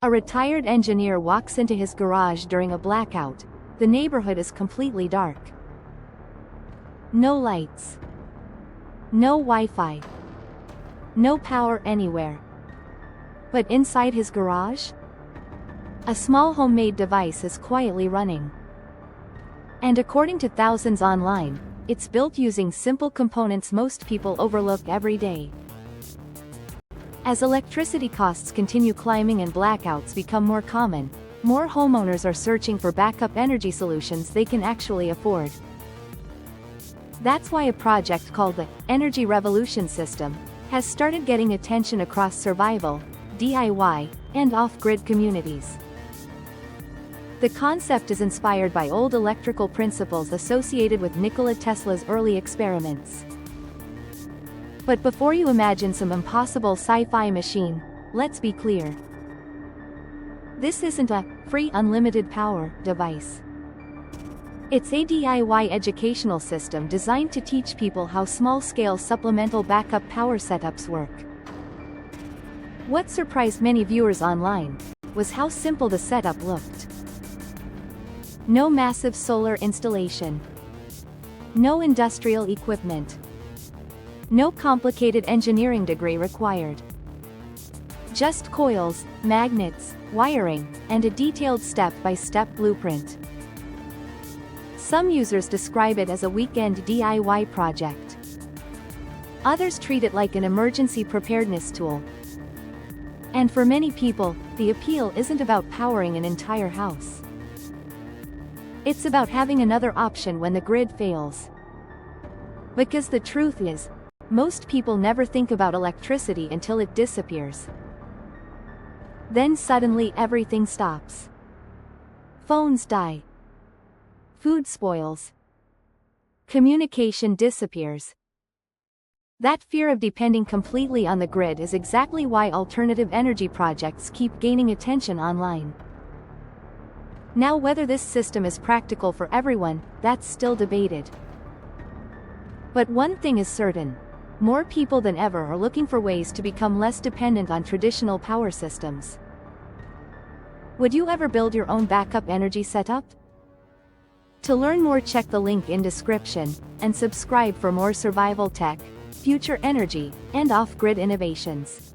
A retired engineer walks into his garage during a blackout. The neighborhood is completely dark. No lights. No Wi-Fi. No power anywhere. But inside his garage, a small homemade device is quietly running. And according to thousands online, it's built using simple components most people overlook every day. As electricity costs continue climbing and blackouts become more common, more homeowners are searching for backup energy solutions they can actually afford. That's why a project called the Energy Revolution System has started getting attention across survival, DIY, and off-grid communities. The concept is inspired by old electrical principles associated with Nikola Tesla's early experiments. But before you imagine some impossible sci-fi machine, let's be clear. This isn't a free unlimited power device. It's a DIY educational system designed to teach people how small-scale supplemental backup power setups work. What surprised many viewers online was how simple the setup looked. No massive solar installation. No industrial equipment. No complicated engineering degree required. Just coils, magnets, wiring, and a detailed step-by-step blueprint. Some users describe it as a weekend DIY project. Others treat it like an emergency preparedness tool. And for many people, the appeal isn't about powering an entire house. It's about having another option when the grid fails. Because the truth is, most people never think about electricity until it disappears. Then suddenly everything stops. Phones die. Food spoils. Communication disappears. That fear of depending completely on the grid is exactly why alternative energy projects keep gaining attention online. Now, whether this system is practical for everyone, that's still debated. But one thing is certain. More people than ever are looking for ways to become less dependent on traditional power systems. Would you ever build your own backup energy setup? To learn more, check the link in description, and subscribe for more survival tech, future energy, and off-grid innovations.